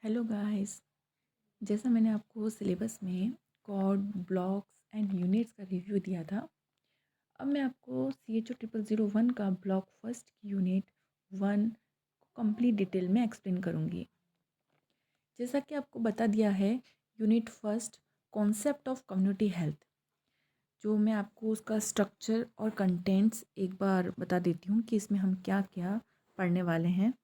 Hello guys. जैसा मैंने आपको सिलेबस में कॉर्ड ब्लॉक्स एंड यूनिट्स का रिव्यू दिया था, अब मैं आपको सी एच ओ 0001 का ब्लॉक फर्स्ट की यूनिट 1 को कंप्लीट डिटेल में एक्सप्लेन करूँगी। जैसा कि आपको बता दिया है, unit first concept of community health, जो मैं आपको उसका स्ट्रक्चर और कंटेंट्स एक बार बता देती हूँ कि इसमें हम क्या क्या पढ़ने वाले हैं।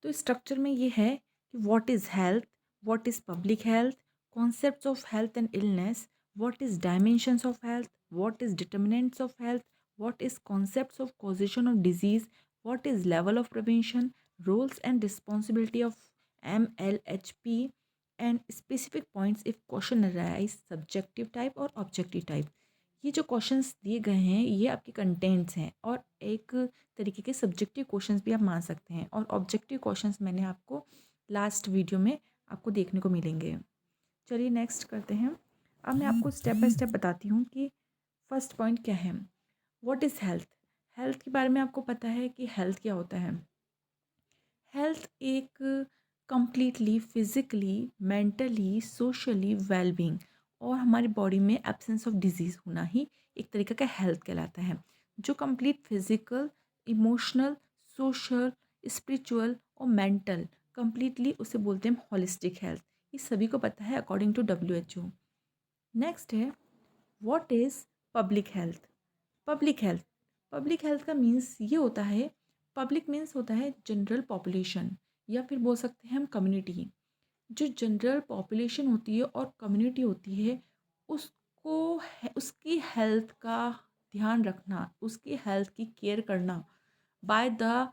तो स्ट्रक्चर में ये है कि what is health, what is public health, concepts of health and illness, what is dimensions of health, what is determinants of health, what is concepts of causation of disease, what is level of prevention, roles and responsibility of MLHP and specific points if question arise subjective type और objective type. ये जो questions दिए गए हैं ये आपके contents हैं और एक तरीके के सब्जेक्टिव क्वेश्चंस भी आप मान सकते हैं, और ऑब्जेक्टिव क्वेश्चंस मैंने आपको लास्ट वीडियो में आपको देखने को मिलेंगे। चलिए नेक्स्ट करते हैं। अब मैं आपको स्टेप बाय स्टेप बताती हूँ कि फर्स्ट पॉइंट क्या है। What is health. हेल्थ के बारे में आपको पता है कि हेल्थ क्या होता है। हेल्थ एक completely physically, mentally, socially wellbeing और हमारी बॉडी में एब्सेंस ऑफ डिजीज़ होना ही एक तरीके का हेल्थ कहलाता है, जो complete physical, emotional, social, spiritual और मेंटल कंप्लीटली उसे बोलते हैं हॉलिस्टिक हेल्थ। ये सभी को पता है अकॉर्डिंग टू WHO। नेक्स्ट है what is public health. Public health, public health का मीन्स ये होता है, पब्लिक मीन्स होता है जनरल पॉपुलेशन, या फिर बोल सकते हैं हम कम्युनिटी। जो जनरल पॉपुलेशन होती है और कम्युनिटी होती है, उसको उसकी हेल्थ का ध्यान रखना, उसकी हेल्थ की केयर करना बाय द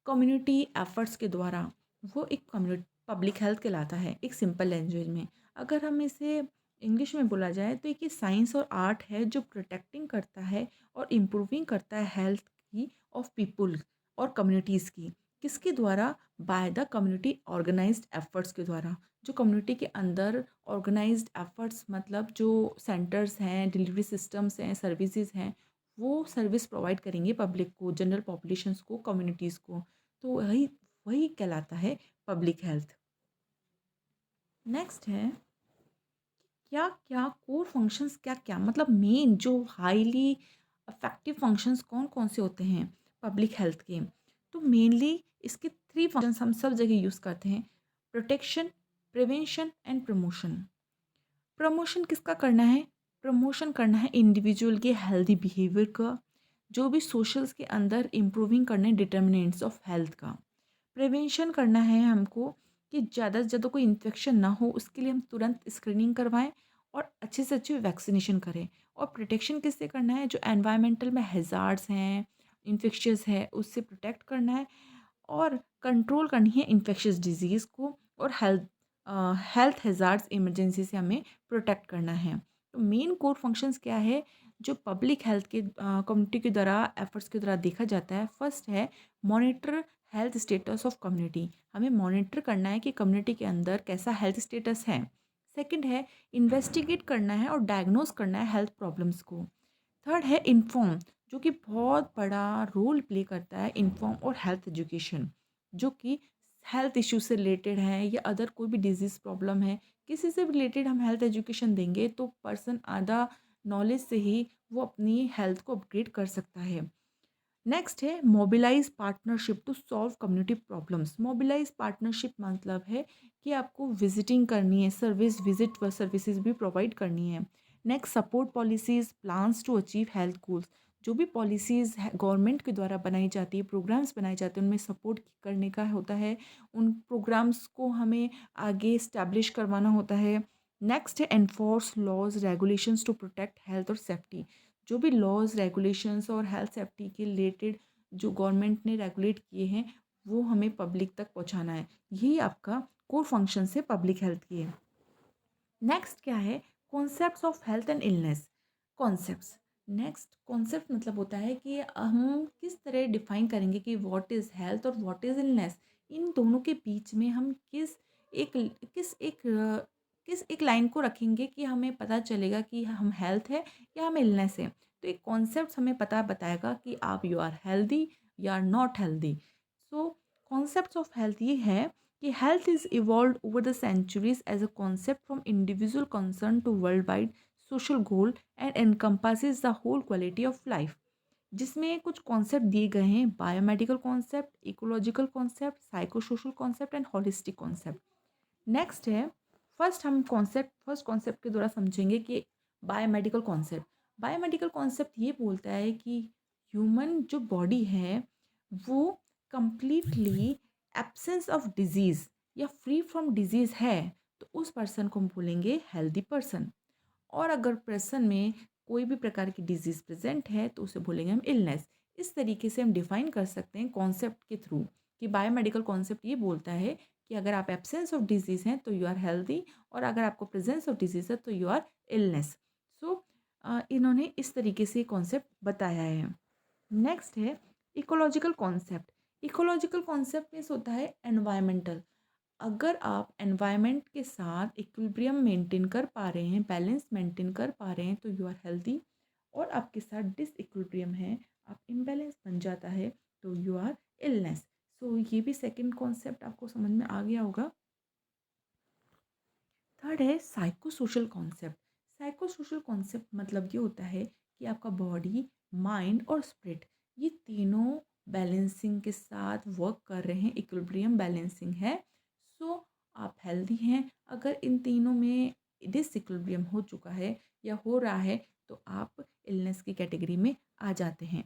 कम्युनिटी एफर्ट्स के द्वारा, वो एक कम्युनिटी पब्लिक हेल्थ कहलाता है एक सिंपल लैंग्वेज में। अगर हम इसे इंग्लिश में बोला जाए तो एक ये साइंस और आर्ट है जो प्रोटेक्टिंग करता है और इम्प्रूविंग करता है हेल्थ की ऑफ पीपुल और कम्युनिटीज़ की। किसके द्वारा? By the community organized efforts के द्वारा। जो कम्युनिटी के अंदर ऑर्गेनाइज्ड एफर्ट्स मतलब जो सेंटर्स हैं, डिलीवरी सिस्टम्स हैं, सर्विसेज हैं, वो सर्विस प्रोवाइड करेंगे पब्लिक को, जनरल पॉपुलेशंस को, कम्युनिटीज़ को। तो वही वही कहलाता है पब्लिक हेल्थ। नेक्स्ट है क्या क्या कोर फंक्शंस, क्या क्या मतलब मेन जो हाईली इफेक्टिव फंक्शंस कौन कौन से होते हैं पब्लिक हेल्थ के। तो मेनली इसके 3 फंक्शंस हम सब जगह यूज़ करते हैं: protection, prevention and promotion. Promotion किसका करना है? प्रमोशन करना है इंडिविजुअल के हेल्दी बिहेवियर का, जो भी सोशल्स के अंदर इम्प्रूविंग करने डिटर्मिनेंट्स ऑफ हेल्थ का। प्रिवेंशन करना है हमको कि ज़्यादा से ज़्यादा कोई इन्फेक्शन ना हो, उसके लिए हम तुरंत स्क्रीनिंग करवाएं और अच्छे से अच्छे वैक्सीनेशन करें। और प्रोटेक्शन किससे करना है? जो एनवायरमेंटल में हैज़ार्ड्स हैं, इन्फेक्शियस है, उससे प्रोटेक्ट करना है और कंट्रोल करनी है इन्फेक्शियस डिजीज़ को, और हेल्थ हैज़ार्ड्स इमरजेंसी से हमें प्रोटेक्ट करना है। तो मेन कोर फंक्शंस क्या है जो पब्लिक हेल्थ के कम्युनिटी के द्वारा एफर्ट्स के द्वारा देखा जाता है? फर्स्ट है monitor health status of community. हमें मॉनिटर करना है कि कम्युनिटी के अंदर कैसा हेल्थ स्टेटस है। सेकंड है इन्वेस्टिगेट करना है और डायग्नोस करना है हेल्थ प्रॉब्लम्स को। थर्ड है इन्फॉर्म, जो कि बहुत बड़ा रोल प्ले करता है इन्फॉर्म और हेल्थ एजुकेशन, जो कि हेल्थ इश्यू से रिलेटेड है या अदर कोई भी डिजीज़ प्रॉब्लम है, किसी से भी रिलेटेड हम हेल्थ एजुकेशन देंगे तो पर्सन आधा नॉलेज से ही वो अपनी हेल्थ को अपग्रेड कर सकता है। नेक्स्ट है mobilize partnership to solve community problems. Mobilize partnership मतलब है कि आपको विजिटिंग करनी है, सर्विस विजिट व सर्विसेज भी प्रोवाइड करनी है। Next support policies plans to achieve health goals. जो भी पॉलिसीज़ गवर्नमेंट के द्वारा बनाई जाती है, प्रोग्राम्स बनाए जाते हैं, उनमें सपोर्ट करने का होता है। उन प्रोग्राम्स को हमें आगे इस्टेब्लिश करवाना होता है। नेक्स्ट है enforce laws regulations to protect health और सेफ्टी। जो भी लॉज रेगुलेशंस और हेल्थ सेफ्टी के रिलेटेड जो गवर्नमेंट ने रेगुलेट किए हैं वो हमें पब्लिक तक पहुंचाना है। यही आपका कोर फंक्शन है पब्लिक हेल्थ की। नेक्स्ट क्या है? Concepts of health and illness. Concepts, next concept मतलब होता है कि हम किस तरह डिफाइन करेंगे कि व्हाट इज़ हेल्थ और व्हाट इज़ इलनेस। इन दोनों के बीच में हम एक किस एक किस एक लाइन को रखेंगे कि हमें पता चलेगा कि हम हेल्थ है या हम इलनेस है। तो एक कॉन्सेप्ट हमें पता बताएगा कि आप यू आर हेल्दी या are not healthy. So concepts of health ये है कि health is evolve over the centuries as a concept from individual concern to world wide social goal and encompasses the whole quality of life, जिसमें कुछ concept दिए गए हैं, biomedical concept, ecological concept, psycho social concept and holistic concept. Next है, first concept के द्वारा समझेंगे कि बायोमेडिकल कॉन्सेप्ट। बायोमेडिकल कॉन्सेप्ट ये बोलता है कि ह्यूमन जो बॉडी है वो कंप्लीटली एब्सेंस ऑफ डिजीज़ या फ्री फ्रॉम डिजीज़ है, तो उस पर्सन को हम बोलेंगे हेल्दी पर्सन। और अगर पर्सन में कोई भी प्रकार की डिजीज़ प्रेजेंट है तो उसे बोलेंगे हम इलनेस। इस तरीके से हम डिफाइन कर सकते हैं कॉन्सेप्ट के थ्रू कि बायोमेडिकल कॉन्सेप्ट ये बोलता है कि अगर आप एब्सेंस ऑफ डिजीज़ हैं तो यू आर हेल्दी, और अगर आपको प्रेजेंस ऑफ डिजीज़ है तो यू आर इलनेस। सो इन्होंने इस तरीके से कॉन्सेप्ट बताया है। नेक्स्ट है ecological concept. Ecological concept means होता है एनवायरमेंटल। अगर आप एनवायरनमेंट के साथ इक्विलिब्रियम मेंटेन कर पा रहे हैं, बैलेंस मेंटेन कर पा रहे हैं, तो यू आर हेल्दी। और आपके साथ डिसइक्विलिब्रियम है, आप इम्बैलेंस बन जाता है, तो यू आर इलनेस। सो ये भी सेकंड कॉन्सेप्ट आपको समझ में आ गया होगा। थर्ड है psycho social concept. Psycho social concept मतलब ये होता है कि आपका बॉडी, माइंड और स्पिरिट, ये तीनों बैलेंसिंग के साथ वर्क कर रहे हैं, इक्विलिब्रियम बैलेंसिंग है। सो आप हेल्दी हैं। अगर इन तीनों में डिसइक्विलिब्रियम हो चुका है या हो रहा है तो आप इलनेस की कैटेगरी में आ जाते हैं।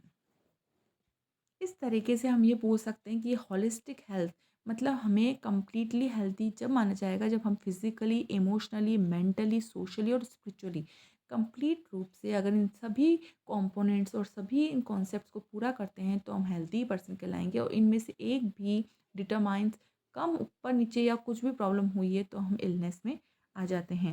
इस तरीके से हम ये बोल सकते हैं कि हॉलिस्टिक हेल्थ मतलब हमें कंप्लीटली हेल्दी जब माना जाएगा जब हम फिज़िकली, इमोशनली, मेंटली, सोशली और स्पिरिचुअली कंप्लीट रूप से अगर इन सभी कंपोनेंट्स और सभी इन कॉन्सेप्ट्स को पूरा करते हैं तो हम हेल्दी पर्सन कहलाएंगे। और इनमें से एक भी डिटरमाइंस कम ऊपर नीचे या कुछ भी प्रॉब्लम हुई है तो हम इलनेस में आ जाते हैं।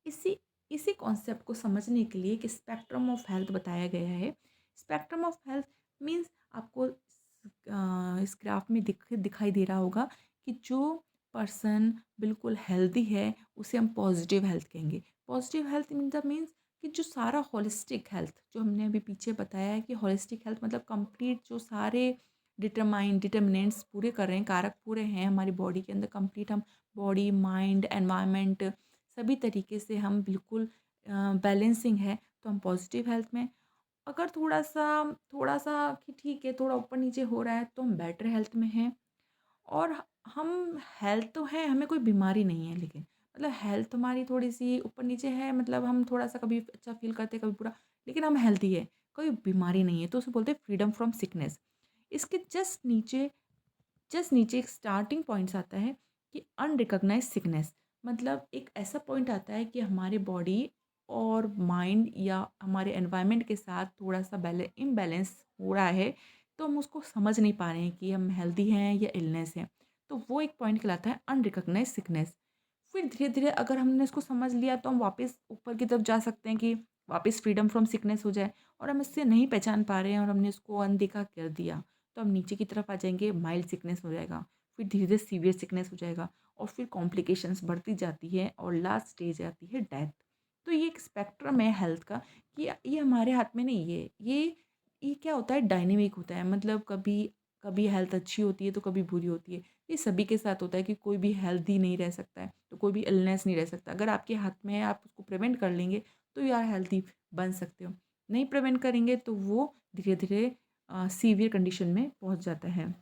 इसी इसी कॉन्सेप्ट को समझने के लिए एक स्पेक्ट्रम ऑफ हेल्थ बताया गया है। स्पेक्ट्रम ऑफ हेल्थ मीन्स आपको इस ग्राफ में दिखाई दे रहा होगा कि जो पर्सन बिल्कुल हेल्दी है उसे हम पॉजिटिव हेल्थ कहेंगे। Positive health mean the means कि जो सारा होलिस्टिक हेल्थ जो हमने अभी पीछे बताया है कि होलिस्टिक हेल्थ मतलब कंप्लीट जो सारे डिटर्मिनेंट्स पूरे कर रहे हैं, कारक पूरे हैं हमारी बॉडी के अंदर, कंप्लीट हम बॉडी, माइंड, एनवायरनमेंट सभी तरीके से हम बिल्कुल बैलेंसिंग है तो हम पॉजिटिव हेल्थ में। अगर थोड़ा सा कि ठीक है थोड़ा ऊपर नीचे हो रहा है तो हम बेटर हेल्थ में हैं। और हम हेल्थ तो है, हमें कोई बीमारी नहीं है, लेकिन मतलब हेल्थ हमारी थोड़ी सी ऊपर नीचे है, मतलब हम थोड़ा सा कभी अच्छा फील करते हैं कभी बुरा, लेकिन हम हेल्दी है, कोई बीमारी नहीं है, तो उसे बोलते हैं फ्रीडम फ्रॉम सिकनेस। इसके जस्ट नीचे एक स्टार्टिंग पॉइंट्स आता है कि अनरिकॉग्नाइज सिकनेस, मतलब एक ऐसा पॉइंट आता है कि हमारे बॉडी और माइंड या हमारे एनवायरनमेंट के साथ थोड़ा सा इम्बैलेंस हो रहा है, तो हम उसको समझ नहीं पा रहे हैं कि हम हेल्दी हैं या इलनेस है, तो वो एक पॉइंट कहलाता है अनरिकॉग्नाइज सिकनेस। फिर धीरे धीरे अगर हमने इसको समझ लिया तो हम वापस ऊपर की तरफ जा सकते हैं कि वापस फ्रीडम फ्रॉम सिकनेस हो जाए। और हम इससे नहीं पहचान पा रहे हैं और हमने इसको अनदेखा कर दिया तो हम नीचे की तरफ आ जाएंगे, माइल्ड सिकनेस हो जाएगा, फिर धीरे धीरे सीवियर सिकनेस हो जाएगा, और फिर कॉम्प्लिकेशंस बढ़ती जाती है और लास्ट स्टेज आती है डेथ। तो ये एक स्पेक्ट्रम है हेल्थ का कि ये हमारे हाथ में नहीं है, ये क्या होता है, डायनेमिक होता है, मतलब कभी कभी हेल्थ अच्छी होती है तो कभी बुरी होती है। ये सभी के साथ होता है कि कोई भी हेल्दी नहीं रह सकता है तो कोई भी इलनेस नहीं रह सकता। अगर आपके हाथ में है आप उसको प्रिवेंट कर लेंगे तो यार हेल्दी बन सकते हो, नहीं प्रिवेंट करेंगे तो वो धीरे धीरे सीवियर कंडीशन में पहुंच जाता है।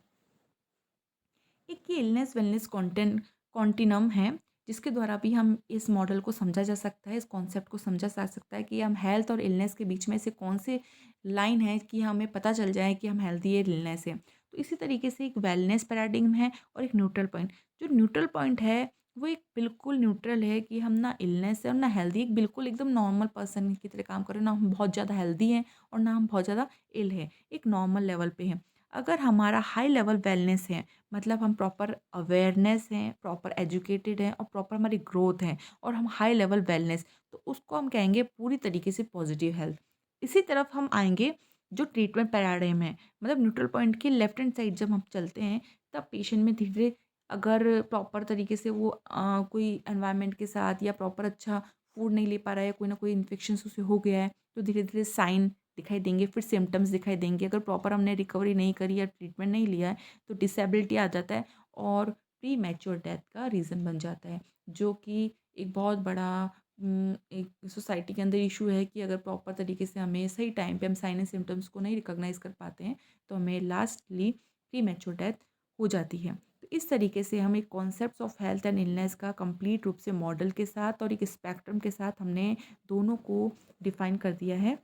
एक ये इलनेस वेलनेस कॉन्टिनम है जिसके द्वारा भी हम इस मॉडल को समझा जा सकता है, इस कॉन्सेप्ट को समझा जा सकता है कि हम हेल्थ और इलनेस के बीच में से कौन से लाइन है कि हमें पता चल जाए कि हम हेल्दी है इलनेस है। तो इसी तरीके से एक वेलनेस पैराडिग्म है और एक न्यूट्रल पॉइंट। जो न्यूट्रल पॉइंट है वो एक बिल्कुल न्यूट्रल है कि हम ना इलनेस है और ना हेल्दी, एक बिल्कुल एकदम नॉर्मल पर्सन की तरह काम कर रहे हैं, ना हम बहुत ज़्यादा हेल्दी हैं और ना हम बहुत ज़्यादा इल है, एक नॉर्मल लेवल पे है। अगर हमारा हाई लेवल वेलनेस है मतलब हम प्रॉपर अवेयरनेस हैं, प्रॉपर एजुकेटेड हैं और प्रॉपर हमारी ग्रोथ है और हम हाई लेवल वेलनेस, तो उसको हम कहेंगे पूरी तरीके से पॉजिटिव हेल्थ। इसी तरफ हम आएंगे जो ट्रीटमेंट पैराडाइम है, मतलब न्यूट्रल पॉइंट के लेफ्ट हैंड साइड जब हम चलते हैं तब पेशेंट में धीरे धीरे अगर प्रॉपर तरीके से वो कोई एनवायरनमेंट के साथ या प्रॉपर अच्छा फूड नहीं ले पा रहा है, कोई ना कोई इन्फेक्शन उसे हो गया है, तो धीरे धीरे साइन दिखाई देंगे, फिर सिम्टम्स दिखाई देंगे। अगर प्रॉपर हमने रिकवरी नहीं करी या ट्रीटमेंट नहीं लिया है तो डिसेबिलिटी आ जाता है और प्री मैच्योर डेथ का रीज़न बन जाता है, जो कि एक बहुत बड़ा एक सोसाइटी के अंदर इशू है कि अगर प्रॉपर तरीके से हमें सही टाइम पे हम साइन एंड सिम्टम्स को नहीं रिकॉग्नाइज़ कर पाते हैं, तो हमें लास्टली प्री मैच्योर डेथ हो जाती है। तो इस तरीके से हम एक concepts of health and illness का कंप्लीट रूप से मॉडल के साथ और एक स्पेक्ट्रम के साथ हमने दोनों को डिफ़ाइन कर दिया है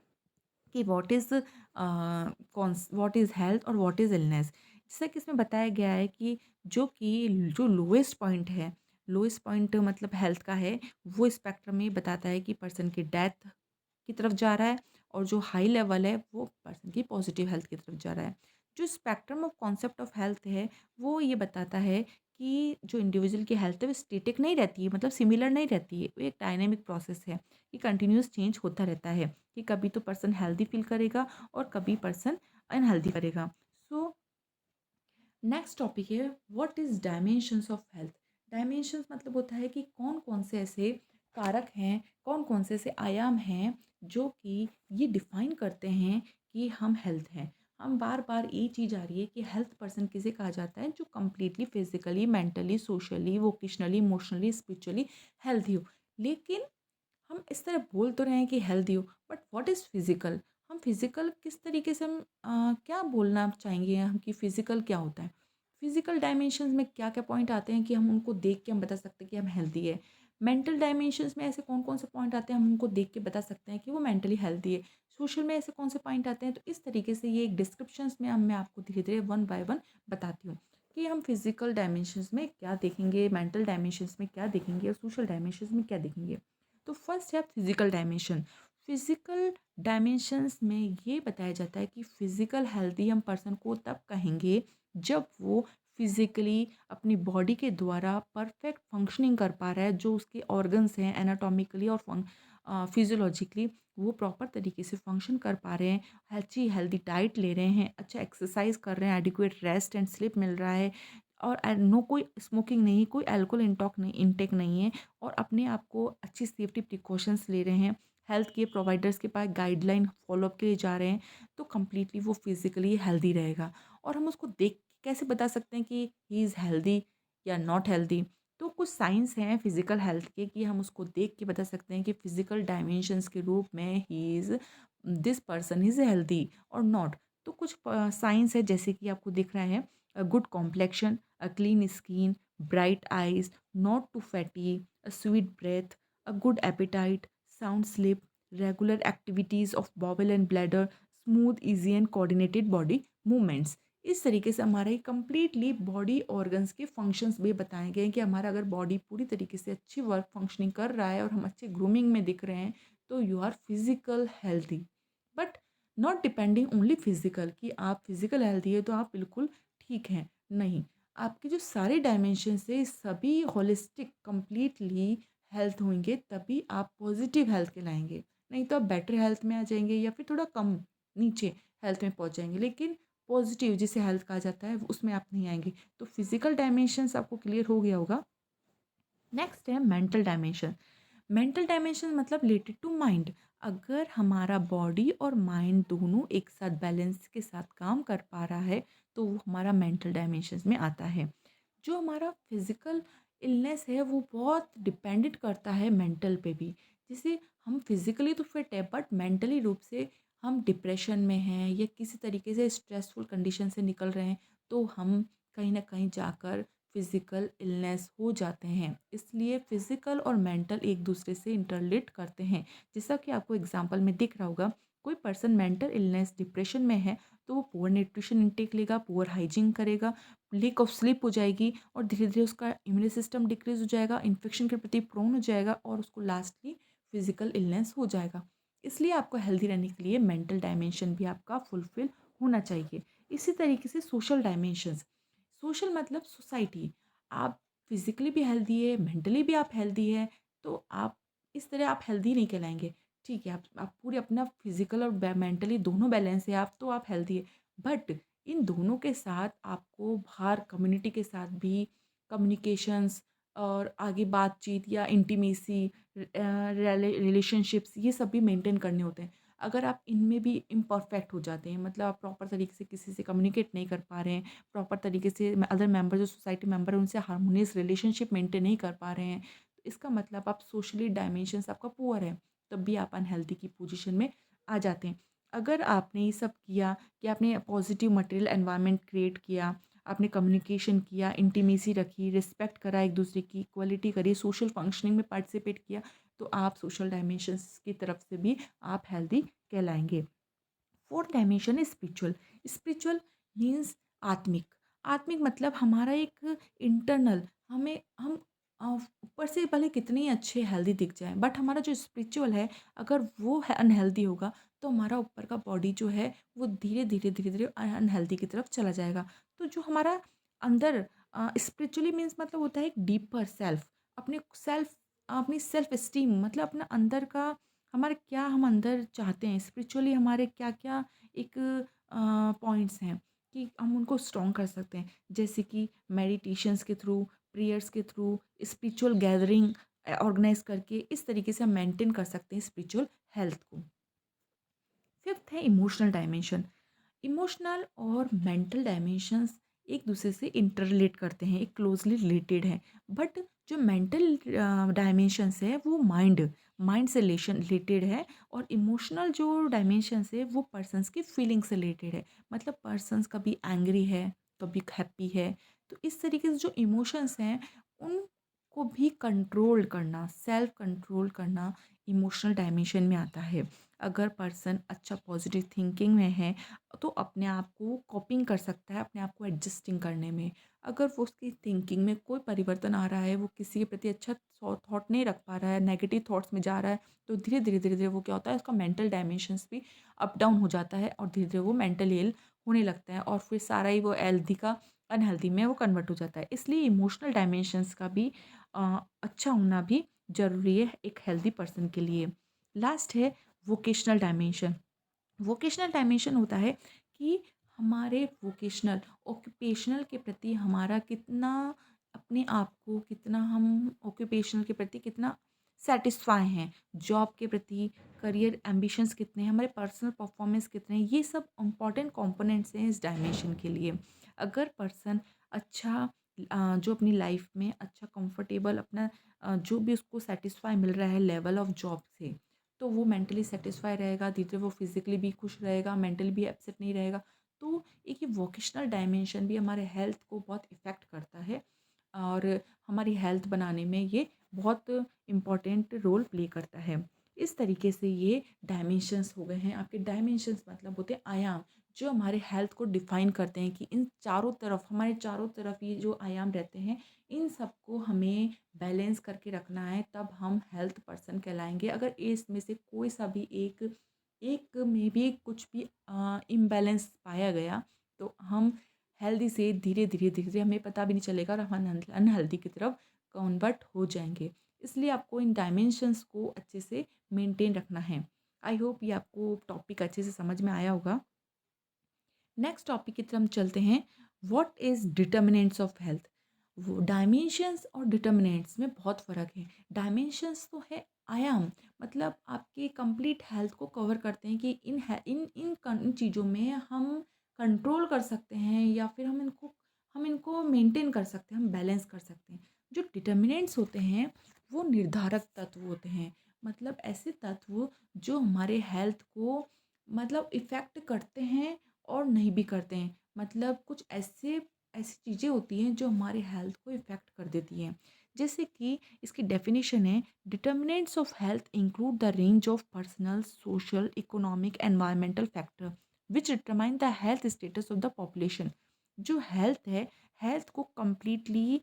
कि व्हाट इज़ हेल्थ और व्हाट इज़ इलनेस। जैसा कि इसमें बताया गया है कि जो लोएस्ट पॉइंट है, लोएस्ट पॉइंट मतलब हेल्थ का है, वो स्पेक्ट्रम में बताता है कि पर्सन की डेथ की तरफ जा रहा है, और जो हाई लेवल है वो पर्सन की पॉजिटिव हेल्थ की तरफ जा रहा है। जो spectrum of concept of health है, वो ये बताता है कि जो इंडिविजुअल की हेल्थ है वो स्टेटिक नहीं रहती है, मतलब सिमिलर नहीं रहती है, वो एक डायनेमिक प्रोसेस है कि कंटिन्यूस चेंज होता रहता है, कि कभी तो पर्सन हेल्दी फील करेगा और कभी पर्सन अनहेल्दी करेगा। सो नेक्स्ट टॉपिक है what is dimensions of health. Dimensions मतलब होता है कि कौन कौन से ऐसे कारक हैं, कौन कौन से ऐसे आयाम हैं जो कि ये डिफाइन करते हैं कि हम हेल्थ हैं। हम बार बार ये चीज़ आ रही है कि हेल्थ पर्सन किसे कहा जाता है, जो completely physically, mentally, socially, vocationally, emotionally, spiritually healthy हो। लेकिन हम इस तरह बोल तो रहे हैं कि हेल्दी हो, बट व्हाट इज़ फिज़िकल। हम फिज़िकल किस तरीके से हम क्या बोलना चाहेंगे हम कि फ़िज़िकल क्या होता है। फ़िज़िकल डायमेंशंस में क्या क्या पॉइंट आते हैं कि हम उनको देख के हम बता सकते हैं कि हम हेल्दी है। मेंटल डायमेंशंस में ऐसे कौन कौन से पॉइंट आते हैं हम उनको देख के बता सकते हैं कि वो मेंटली हेल्दी है। सोशल में ऐसे कौन से पॉइंट आते हैं, तो इस तरीके से ये एक डिस्क्रिप्शंस में मैं आपको धीरे धीरे वन बाय वन बताती हूँ कि हम फिज़िकल डायमेंशंस में क्या देखेंगे, मेंटल डायमेंशंस में क्या देखेंगे और सोशल डायमेंशंस में क्या देखेंगे। तो फर्स्ट है फिजिकल डायमेंशन। फिजिकल डायमेंशंस में ये बताया जाता है कि फिजिकल हेल्दी हम पर्सन को तब कहेंगे जब वो फिजिकली अपनी बॉडी के द्वारा परफेक्ट फंक्शनिंग कर पा रहा है, जो उसके ऑर्गन्स हैं एनाटॉमिकली और फिजियोलॉजिकली वो प्रॉपर तरीके से फंक्शन कर पा रहे हैं, अच्छी हेल्दी डाइट ले रहे हैं, अच्छा एक्सरसाइज कर रहे हैं, एडिक्वेट रेस्ट एंड स्लिप मिल रहा है, और नो कोई स्मोकिंग नहीं, कोई अल्कोहल इंटेक नहीं है, और अपने आप को अच्छी सेफ्टी प्रिकॉशंस ले रहे हैं, हेल्थ के प्रोवाइडर्स के पास गाइडलाइन फॉलोअप के लिए जा रहे हैं, तो कम्प्लीटली वो फिज़िकली हेल्दी रहेगा। और हम उसको देख के कैसे बता सकते हैं कि ही इज़ हेल्दी या नॉट हेल्दी। तो कुछ साइंस हैं फिज़िकल हेल्थ के कि हम उसको देख के बता सकते हैं कि फिज़िकल डायमेंशंस के रूप में he is this person is healthy और नॉट। तो कुछ साइंस है जैसे कि आपको दिख रहा है, a good complexion, a clean skin, bright eyes, not too fatty, a sweet breath, a good appetite, sound sleep, regular activities of bowel and bladder, smooth, easy and coordinated body movements। इस तरीके से हमारे completely body organs के functions भी बताए गए हैं कि हमारा अगर बॉडी पूरी तरीके से अच्छी वर्क फंक्शनिंग कर रहा है और हम अच्छे ग्रूमिंग में दिख रहे हैं, तो you are physical healthy. But not depending only physical कि आप फिजिकल हेल्दी है तो आप बिल्कुल ठीक हैं, नहीं। आपके जो सारे डायमेंशंस है सभी होलिस्टिक कंप्लीटली हेल्थ होंगे, तभी आप पॉजिटिव हेल्थ के लाएंगे। नहीं तो आप बेटर हेल्थ में आ जाएंगे या फिर थोड़ा कम नीचे हेल्थ में पहुंच जाएंगे, लेकिन पॉजिटिव जिसे हेल्थ कहा जाता है उसमें आप नहीं आएंगे। तो फिजिकल डायमेंशंस आपको क्लियर हो गया होगा। नेक्स्ट है मेंटल डायमेंशन। मेंटल डायमेंशन मतलब रिलेटेड टू माइंड। अगर हमारा बॉडी और माइंड दोनों एक साथ बैलेंस के साथ काम कर पा रहा है, तो वो हमारा मेंटल डायमेंशन में आता है। जो हमारा फिजिकल इलनेस है वो बहुत डिपेंडेंट करता है मेंटल पे भी। जैसे हम फिजिकली तो फिट है बट मेंटली रूप से हम डिप्रेशन में हैं या किसी तरीके से स्ट्रेसफुल कंडीशन से निकल रहे हैं, तो हम कहीं ना कहीं जाकर फिज़िकल इलनेस हो जाते हैं। इसलिए फ़िज़िकल और मेंटल एक दूसरे से इंटरलेट करते हैं। जैसा कि आपको एग्जांपल में दिख रहा होगा, कोई पर्सन मेंटल इलनेस डिप्रेशन में है, तो वो पुअर न्यूट्रिशन इंटेक लेगा, पुअर हाइजीन करेगा, लेक ऑफ स्लीप हो जाएगी, और धीरे धीरे उसका इम्यून सिस्टम डिक्रीज हो जाएगा, इन्फेक्शन के प्रति प्रोन हो जाएगा, और उसको लास्टली फिज़िकल इलनेस हो जाएगा। इसलिए आपको हेल्दी रहने के लिए मेंटल डायमेंशन भी आपका फुलफिल होना चाहिए। इसी तरीके से सोशल डायमेंशंस। सोशल मतलब सोसाइटी। आप फिज़िकली भी हेल्दी है, मेंटली भी आप हेल्दी है, तो आप इस तरह आप हेल्दी नहीं कहलाएँगे। ठीक है, आप पूरे अपना फिज़िकल और मेंटली दोनों बैलेंस है आप, तो आप हेल्दी है। बट इन दोनों के साथ आपको बाहर कम्युनिटी के साथ भी कम्युनिकेशंस और आगे बातचीत या इंटीमेसी, रिलेशनशिप्स, ये सब भी मेंटेन करने होते हैं। अगर आप इनमें भी इम्परफेक्ट हो जाते हैं, मतलब आप प्रॉपर तरीके से किसी से कम्युनिकेट नहीं कर पा रहे हैं, प्रॉपर तरीके से अदर मेंबर जो सोसाइटी मेंबर है उनसे हार्मोनियस रिलेशनशिप मेंटेन नहीं कर पा रहे हैं, तो इसका मतलब आप सोशली डायमेंशंस आपका पुअर है, तब भी आप अनहेल्दी की पोजीशन में आ जाते हैं। अगर आपने ये सब किया कि आपने पॉजिटिव मटेरियल एनवायरनमेंट क्रिएट किया, आपने कम्युनिकेशन किया, इंटीमेसी रखी, रिस्पेक्ट करा एक दूसरे की, इक्वलिटी करी, सोशल फंक्शनिंग में पार्टिसिपेट किया, तो आप सोशल डायमेंशंस की तरफ से भी आप हेल्दी कहलाएंगे। फोर्थ डायमेंशन है स्पिरिचुअल। स्पिरिचुअल मीन्स आत्मिक। आत्मिक मतलब हमारा एक इंटरनल, हमें हम ऊपर से भले कितने ही अच्छे हेल्दी दिख जाए, बट हमारा जो स्पिरिचुअल है अगर वो है अनहेल्दी होगा, तो हमारा ऊपर का बॉडी जो है वो धीरे धीरे धीरे धीरे अनहेल्दी की तरफ चला जाएगा। तो जो हमारा अंदर स्पिरिचुअली मीन्स मतलब होता है एक डीपर सेल्फ, अपने सेल्फ, अपनी सेल्फ एस्टीम, मतलब अपना अंदर का, हमारे क्या हम अंदर चाहते हैं स्पिरिचुअली, हमारे क्या क्या एक पॉइंट्स हैं कि हम उनको स्ट्रॉन्ग कर सकते हैं, जैसे कि मेडिटेशंस के थ्रू, प्रेयर्स के थ्रू, स्पिरिचुअल गैदरिंग ऑर्गेनाइज करके, इस तरीके से हम मेंटेन कर सकते हैं स्पिरिचुअल हेल्थ को। फिफ्थ है इमोशनल डायमेंशन। इमोशनल और मेंटल डायमेंशंस एक दूसरे से इंटर रिलेट करते हैं, एक क्लोजली रिलेटेड है, बट जो मेंटल डायमेंशंस है वो माइंड माइंड से रिलेटेड है, और इमोशनल जो डायमेंशंस है वो पर्सन्स की फीलिंग से रिलेटेड है, मतलब पर्सन्स कभी एंग्री है, कभी हैप्पी है, तो इस तरीके से जो इमोशंस हैं उनको भी कंट्रोल करना, सेल्फ कंट्रोल करना इमोशनल डायमेंशन में आता है। अगर पर्सन अच्छा पॉजिटिव थिंकिंग में है तो अपने आप को कॉपिंग कर सकता है, अपने आप को एडजस्टिंग करने में। अगर वो उसकी थिंकिंग में कोई परिवर्तन आ रहा है, वो किसी के प्रति अच्छा थॉट नहीं रख पा रहा है, नेगेटिव थॉट्स में जा रहा है, तो धीरे धीरे धीरे धीरे वो क्या होता है, उसका मेंटल डायमेंशंस भी अप डाउन हो जाता है, और धीरे धीरे वो मेंटली इल होने लगता है, और फिर सारा ही वो हेल्दी का अनहेल्दी में वो कन्वर्ट हो जाता है। इसलिए इमोशनल डायमेंशंस का भी अच्छा होना भी ज़रूरी है एक हेल्दी पर्सन के लिए। लास्ट है वोकेशनल डायमेंशन। वोकेशनल डायमेंशन होता है कि हमारे वोकेशनल ऑक्यूपेशनल के प्रति हमारा कितना, अपने आप को कितना हम ऑक्यूपेशनल के प्रति कितना सेटिस्फाई हैं, जॉब के प्रति करियर एम्बिशंस कितने हैं, हमारे पर्सनल परफॉर्मेंस कितने हैं, ये सब इंपॉर्टेंट कंपोनेंट्स हैं इस डायमेंशन के लिए। अगर पर्सन अच्छा जो अपनी लाइफ में अच्छा कंफर्टेबल अपना जो भी उसको सेटिस्फाई मिल रहा है लेवल ऑफ जॉब से, तो वो मेंटली सेटिस्फाई रहेगा, धीरे धीरे वो फिजिकली भी खुश रहेगा, मेंटली भी अपसेट नहीं रहेगा। तो एक ये वोकेशनल डायमेंशन भी हमारे हेल्थ को बहुत इफ़ेक्ट करता है, और हमारी हेल्थ बनाने में ये बहुत इम्पॉर्टेंट रोल प्ले करता है। इस तरीके से ये डायमेंशंस हो गए हैं आपके। डायमेंशंस मतलब होते हैं आयाम, जो हमारे हेल्थ को डिफ़ाइन करते हैं कि इन चारों तरफ, हमारे चारों तरफ ये जो आयाम रहते हैं, इन सबको हमें बैलेंस करके रखना है, तब हम हेल्थ पर्सन कहलाएंगे। अगर इसमें से कोई सा भी एक एक में भी कुछ भी इम्बैलेंस पाया गया, तो हम हेल्दी से धीरे धीरे धीरे धीरे हमें पता भी नहीं चलेगा, और हम अनहेल्दी की तरफ कन्वर्ट हो जाएंगे। इसलिए आपको इन डायमेंशंस को अच्छे से मेंटेन रखना है। आई होप ये आपको टॉपिक अच्छे से समझ में आया होगा। नेक्स्ट टॉपिक की तरफ हम चलते हैं। What is determinants of health. वो डायमेंशंस और डिटर्मिनेंट्स में बहुत फ़र्क है। डायमेंशंस तो है आयाम, मतलब आपके कंप्लीट हेल्थ को कवर करते हैं कि इन चीज़ों में हम कंट्रोल कर सकते हैं, या फिर हम इनको मेंटेन कर सकते हैं, हम बैलेंस कर सकते हैं। जो डिटर्मिनेंट्स होते हैं वो निर्धारक तत्व होते हैं, मतलब ऐसे तत्व जो हमारे हेल्थ को मतलब इफ़ेक्ट करते हैं और नहीं भी करते हैं। मतलब कुछ ऐसे ऐसी चीज़ें होती हैं जो हमारे हेल्थ को इफ़ेक्ट कर देती हैं। जैसे कि इसकी डेफिनेशन है, determinants of health include the range of personal, social, economic, environmental factor which determine the health status of the population. जो हेल्थ है, हेल्थ को कम्प्लीटली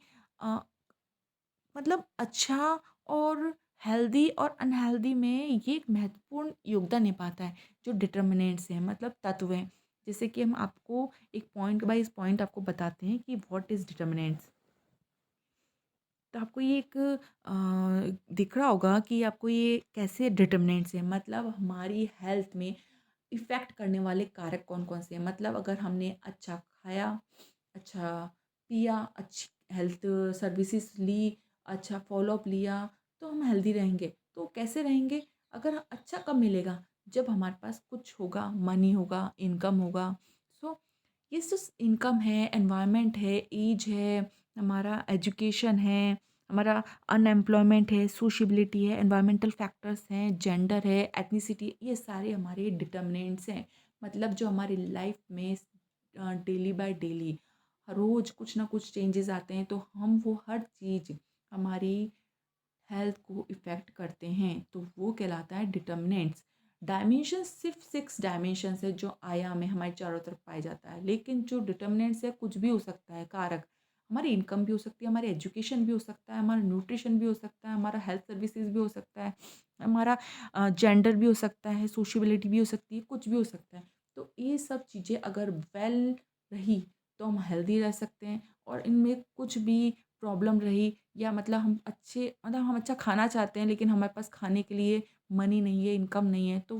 मतलब अच्छा और हेल्दी और अनहेल्दी में ये एक महत्वपूर्ण योगदान निभाता है। जो डिटर्मिनेंट्स हैं मतलब तत्व हैं, जैसे कि हम आपको एक पॉइंट बाय पॉइंट आपको बताते हैं कि व्हाट इज़ डिटर्मिनेंट्स। तो आपको ये एक दिख रहा होगा कि आपको ये कैसे डिटर्मिनेंट्स हैं, मतलब हमारी हेल्थ में इफ़ेक्ट करने वाले कारक कौन कौन से हैं। मतलब अगर हमने अच्छा खाया, अच्छा पिया, अच्छी हेल्थ सर्विसेज ली, अच्छा फॉलोअप लिया, तो हम हेल्दी रहेंगे। तो कैसे रहेंगे? अगर अच्छा कब मिलेगा? जब हमारे पास कुछ होगा, मनी होगा, इनकम होगा, सो ये जो इनकम है, एनवायरनमेंट है, एज है, हमारा एजुकेशन है, हमारा अनएम्प्लॉयमेंट है, सोशबिलिटी है, एनवायरमेंटल फैक्टर्स हैं, जेंडर है, एथनिसिटी, ये सारे हमारे डिटर्मिनेंट्स हैं। मतलब जो हमारी लाइफ में डेली बाय डेली रोज़ कुछ ना कुछ चेंजेस आते हैं, तो हम वो हर चीज़ हमारी हेल्थ को इफ़ेक्ट करते हैं, तो वो कहलाता है डिटर्मिनेंट्स। डायमेंशंस सिर्फ 6 डायमेंशंस है जो आयाम है हमारे चारों तरफ पाया जाता है, लेकिन जो डिटर्मिनेंट्स है कुछ भी हो सकता है कारक। हमारी इनकम भी हो सकती है, हमारी एजुकेशन भी हो सकता है, हमारा न्यूट्रिशन भी हो सकता है, हमारा हेल्थ सर्विसेज भी हो सकता है, हमारा जेंडर भी हो सकता है, सोशबिलिटी भी हो सकती है, कुछ भी हो सकता है। तो ये सब चीज़ें अगर वेल रही तो हम हेल्दी रह सकते हैं, और इनमें कुछ भी प्रॉब्लम रही, या मतलब हम अच्छा खाना चाहते हैं लेकिन हमारे पास खाने के लिए मनी नहीं है, इनकम नहीं है, तो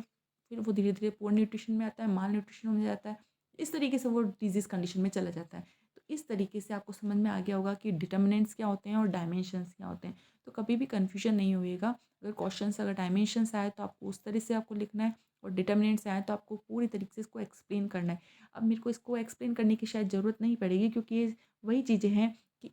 फिर वो धीरे-धीरे पुअर न्यूट्रिशन में आता है, माल न्यूट्रिशन हो जाता है। इस तरीके से वो डिज़ीज़ कंडीशन में चला जाता है। तो इस तरीके से आपको समझ में आ गया होगा कि डिटर्मिनेंट्स क्या होते हैं और डायमेंशंस क्या होते हैं। तो कभी भी कन्फ्यूजन नहीं होइएगा। अगर डायमेंशंस आए तो आपको उस तरह से आपको लिखना है, और डिटर्मिनेंट्स आए तो आपको पूरी तरीके से इसको एक्सप्लेन करना है। अब मेरे को इसको एक्सप्लेन करने की शायद ज़रूरत नहीं पड़ेगी, क्योंकि ये वही चीज़ें हैं कि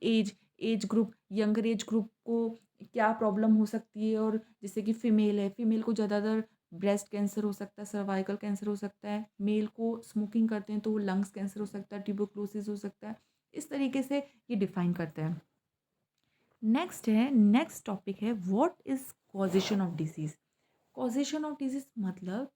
age group, younger age group को क्या प्रॉब्लम हो सकती है, और जैसे कि फ़ीमेल है, फ़ीमेल को ज़्यादातर ब्रेस्ट कैंसर हो सकता है, सर्वाइकल कैंसर हो सकता है, मेल को स्मोकिंग करते हैं तो वो लंग्स कैंसर हो सकता है, ट्यूबरक्लोसिस हो सकता है। इस तरीके से ये डिफ़ाइन करता है। नेक्स्ट टॉपिक है, what is causation of disease. Causation of disease मतलब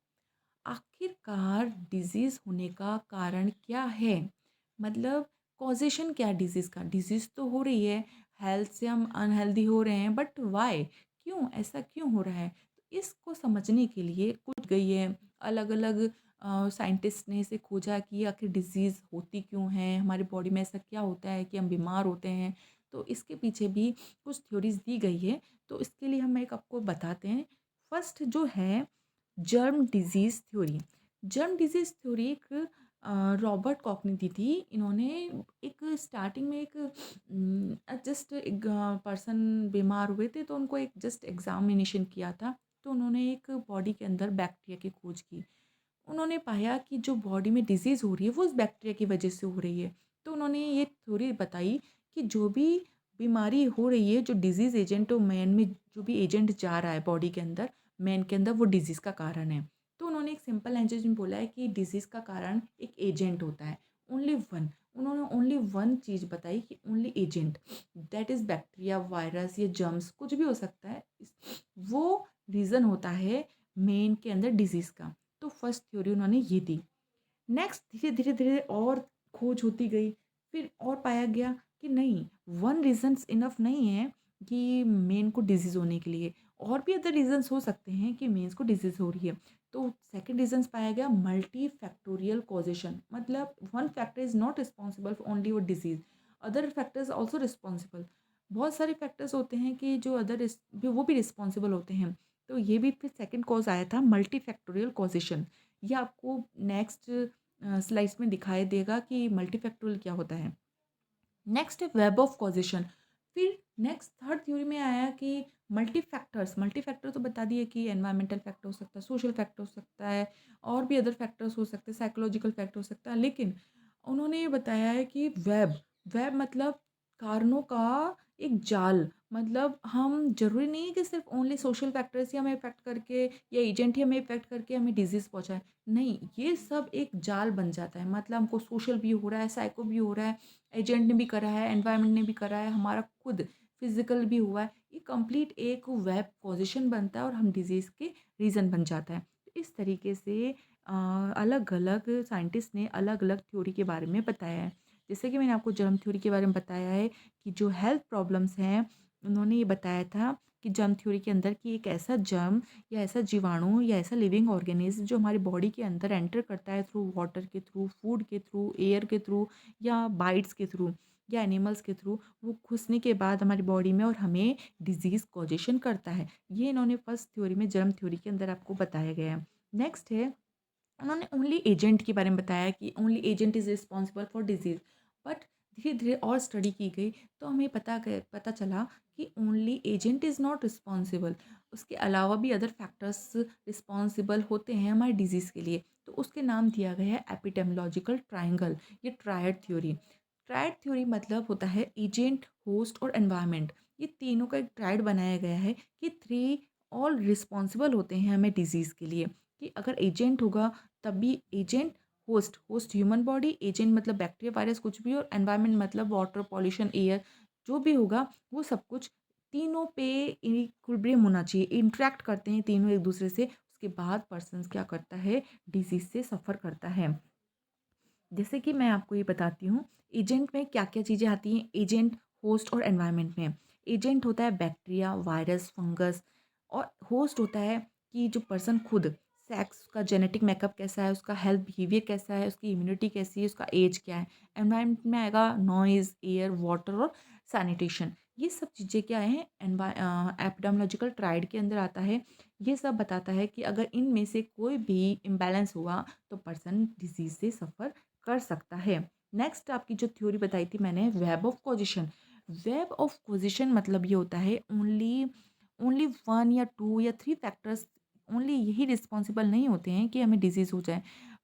आखिरकार डिज़ीज़ होने का कारण क्या है? मतलब कॉज़ेशन क्या है डिज़ीज़ का? डिज़ीज़ तो हो रही है, हेल्थ से हम अनहेल्दी हो रहे हैं, बट व्हाई? क्यों? ऐसा क्यों हो रहा है? तो इसको समझने के लिए कुछ गई है, अलग-अलग साइंटिस्ट ने इसे खोजा कि आखिर डिज़ीज़ होती क्यों है? हमारी बॉडी में ऐसा क्या होता है कि हम बीमार होते हैं? तो इसके पीछे भी कुछ थ्योरीज़ दी गई है, तो इसके लिए हम एक आपको बताते हैं। फर्स्ट जो है, germ disease theory. Germ disease theory एक रॉबर्ट कॉक ने दी थी। इन्होंने एक स्टार्टिंग में एक जस्ट एक पर्सन बीमार हुए थे, तो उनको एक जस्ट एग्ज़ामिनेशन किया था। तो उन्होंने एक बॉडी के अंदर बैक्टीरिया की खोज की। उन्होंने पाया कि जो बॉडी में डिज़ीज़ हो रही है वो उस बैक्टीरिया की वजह से हो रही है। तो उन्होंने ये थ्योरी बताई कि जो भी बीमारी हो रही है, जो डिज़ीज़ एजेंट वो मैन में जो भी एजेंट जा रहा है बॉडी के अंदर, मैन के अंदर, वो डिज़ीज़ का कारण है। तो उन्होंने एक सिंपल लैंग्वेज में बोला है कि डिज़ीज़ का कारण एक एजेंट होता है, ओनली वन। उन्होंने ओनली वन चीज़ बताई कि only agent, that is bacteria, virus या जर्म्स, कुछ भी हो सकता है। वो रीज़न होता है मैन के अंदर डिज़ीज़ का। तो फर्स्ट थ्योरी उन्होंने ये दी। नेक्स्ट धीरे-धीरे और खोज होती गई। फिर और पाया गया कि नहीं, वन रीज़न्स इनफ नहीं है कि मेन को डिज़ीज़ होने के लिए। और भी अदर रीज़न्स हो सकते हैं कि मेंस को डिज़ीज़ हो रही है। तो सेकंड रीज़न्स पाया गया, मल्टी फैक्टोरियल कॉज़ेशन। मतलब one factor is not responsible for only your disease, other factors also responsible. बहुत सारे फैक्टर्स होते हैं कि जो अदर रिस वो भी रिस्पॉन्सिबल होते हैं। तो ये भी फिर सेकंड कॉज़ आया था, मल्टी फैक्टोरियल कॉज़ेशन। ये आपको नेक्स्ट स्लाइड्स में दिखाई देगा कि मल्टीफैक्टोरियल क्या होता है। नेक्स्ट है वेब ऑफ कॉजेशन। फिर नेक्स्ट थर्ड थ्योरी में आया कि मल्टी फैक्टर तो बता दिए कि एनवायरमेंटल फैक्टर हो सकता है, सोशल फैक्टर हो सकता है, और भी अदर फैक्टर्स हो सकते हैं, साइकोलॉजिकल फैक्टर हो सकता है। लेकिन उन्होंने ये बताया है कि वेब वेब मतलब कारणों का एक जाल। मतलब हम ज़रूरी नहीं है कि सिर्फ ओनली सोशल फैक्टर्स ही हमें इफ़ेक्ट करके, या एजेंट ही हमें इफ़ेक्ट करके हमें डिजीज़ पहुँचाए। नहीं, ये सब एक जाल बन जाता है। मतलब हमको सोशल भी हो रहा है, साइको भी हो रहा है, एजेंट ने भी करा है, एनवायरनमेंट ने भी करा है, हमारा खुद फिज़िकल भी हुआ है। ये कंप्लीट एक वेब पोज़ीशन बनता है और हम डिज़ीज़ के रीज़न बन जाता है। तो इस तरीके से अलग-अलग साइंटिस्ट ने अलग-अलग थ्योरी के बारे में बताया है। जैसे कि मैंने आपको जर्म थ्योरी के बारे में बताया है कि जो हेल्थ प्रॉब्लम्स हैं, उन्होंने ये बताया था कि जर्म थ्योरी के अंदर कि एक ऐसा जर्म या ऐसा जीवाणु या ऐसा लिविंग ऑर्गेनिज़्म जो हमारी बॉडी के अंदर एंटर करता है थ्रू वाटर के थ्रू, फूड के थ्रू, एयर के थ्रू, या बाइट्स के थ्रू, या एनिमल्स के थ्रू, वो घुसने के बाद हमारी बॉडी में और हमें डिजीज़ कॉजेशन करता है। ये इन्होंने फर्स्ट थ्योरी में, जर्म थ्योरी के अंदर आपको बताया गया है। नेक्स्ट है, उन्होंने ओनली एजेंट के बारे में बताया कि only agent is responsible for disease, but धीरे धीरे और स्टडी की गई तो हमें पता चला कि only agent is not responsible, उसके अलावा भी अदर फैक्टर्स रिस्पॉन्सिबल होते हैं हमारे डिजीज़ के लिए। तो उसके नाम दिया गया है एपिडेमियोलॉजिकल ट्रायंगल, ये ट्रायड थ्योरी। ट्रायड थ्योरी मतलब होता है एजेंट, होस्ट और एनवायरनमेंट, ये तीनों का एक ट्रायड बनाया गया है कि थ्री ऑल रिस्पॉन्सिबल होते हैं हमें डिजीज़ के लिए। कि अगर एजेंट होगा तभी agent, host human body, agent मतलब बैक्टीरिया वायरस कुछ भी, और एनवायरनमेंट मतलब वाटर पॉल्यूशन, एयर, जो भी होगा वो सब कुछ, तीनों पे इक्विलिब्रियम होना चाहिए, इंटरेक्ट करते हैं तीनों एक दूसरे से, उसके बाद पर्सन क्या करता है, डिजीज से सफ़र करता है। जैसे कि मैं आपको ये बताती हूँ एजेंट में क्या क्या चीज़ें आती हैं, एजेंट, होस्ट और एनवायरनमेंट में। एजेंट होता है बैक्टीरिया, वायरस, फंगस, और होस्ट होता है कि जो पर्सन खुद, सेक्स, उसका जेनेटिक मेकअप कैसा है, उसका हेल्थ बिहेवियर कैसा है, उसकी इम्यूनिटी कैसी है, उसका एज क्या है। एनवायरनमेंट में आएगा नॉइज़, एयर, वाटर और सैनिटेशन। ये सब चीज़ें क्या हैं, एपिडेमियोलॉजिकल ट्रायड के अंदर आता है। ये सब बताता है कि अगर इनमें से कोई भी इम्बैलेंस हुआ तो पर्सन डिजीज़ से सफ़र कर सकता है। नेक्स्ट आपकी जो थ्योरी बताई थी मैंने, web of position. Web of position मतलब ये होता है ओनली ओनली वन या टू या थ्री फैक्टर्स ओनली यही रिस्पॉन्सिबल नहीं होते हैं कि हमें डिजीज़ हो जाए,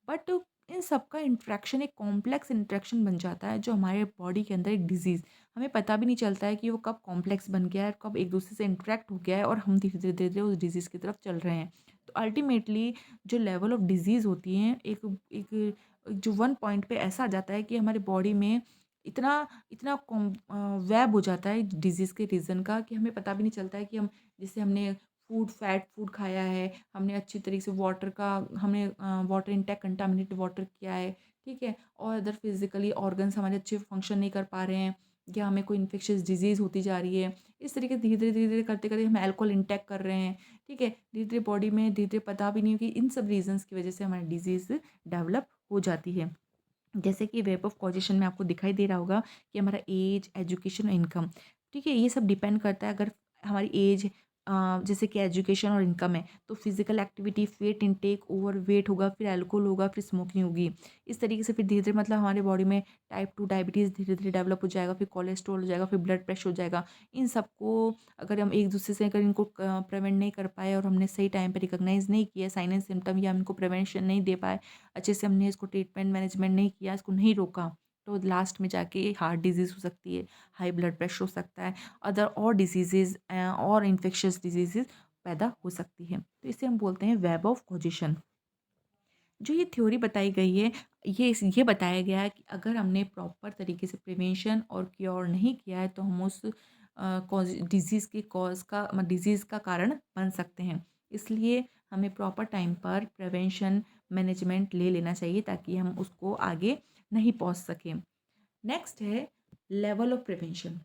बट इन सब का इंट्रैक्शन एक कॉम्प्लेक्स इंट्रैक्शन बन जाता है जो हमारे बॉडी के अंदर एक डिजीज़, हमें पता भी नहीं चलता है कि वो कब कॉम्प्लेक्स बन गया है, कब एक दूसरे से इंटरेक्ट हो गया है और हम धीरे धीरे धीरे धीरे उस डिजीज़ की तरफ चल रहे हैं। तो अल्टीमेटली जो लेवल ऑफ डिजीज़ होती हैं, एक एक जो वन पॉइंट पे ऐसा आ जाता है कि हमारे बॉडी में इतना इतना वेब हो जाता है डिजीज़ के रीज़न का कि हमें पता भी नहीं चलता है कि हम, जैसे हमने फैट फूड खाया है, हमने अच्छी तरीके से वाटर का, हमने वाटर इंटेक कंटामिनेटेड वाटर किया है, ठीक है, और अदर फिजिकली ऑर्गन्स हमारे अच्छे फंक्शन नहीं कर पा रहे हैं, या हमें कोई इन्फेक्शियस डिजीज़ होती जा रही है। इस तरीके धीरे धीरे करते करते हम अल्कोहल इंटेक कर रहे हैं, ठीक है, धीरे धीरे बॉडी में धीरे धीरे पता भी नहीं हो कि इन सब रीजंस की वजह से हमारी डिजीज़ डेवलप हो जाती है। जैसे कि वेब ऑफ पॉजिशन में आपको दिखाई दे रहा होगा कि हमारा एज, एजुकेशन और इनकम, ठीक है, ये सब डिपेंड करता है। अगर हमारी एज, जैसे कि एजुकेशन और इनकम है, तो physical activity, weight intake, over weight होगा, फिर अल्कोहल होगा, फिर स्मोकिंग होगी। इस तरीके से फिर धीरे धीरे मतलब हमारे बॉडी में टाइप 2 डायबिटीज़ धीरे धीरे डेवलप हो जाएगा, फिर कोलेस्ट्रॉल हो जाएगा, फिर ब्लड प्रेशर हो जाएगा। इन सबको अगर हम एक दूसरे से अगर इनको प्रिवेंट नहीं कर पाए और हमने सही टाइम पर रिकॉग्नाइज नहीं किया साइन एंड सिम्टम, या हम इनको प्रिवेंशन नहीं दे पाए, अच्छे से हमने इसको ट्रीटमेंट मैनेजमेंट नहीं किया, इसको नहीं रोका, तो लास्ट में जाके हार्ट डिजीज़ हो सकती है, हाई ब्लड प्रेशर हो सकता है, अदर और डिजीज़ेज़ और इन्फेक्शियस डिजीज़ेज़ पैदा हो सकती है। तो इसे हम बोलते हैं वेब ऑफ पॉजिशन। जो ये थ्योरी बताई गई है, ये बताया गया है कि अगर हमने प्रॉपर तरीके से प्रिवेंशन और क्योर नहीं किया है तो हम उस डिज़ीज़ के कॉज़ का डिज़ीज़ का कारण बन सकते हैं। इसलिए हमें प्रॉपर टाइम पर प्रिवेंशन मैनेजमेंट ले लेना चाहिए ताकि हम उसको आगे नहीं पहुंच सकें। नेक्स्ट है level of prevention.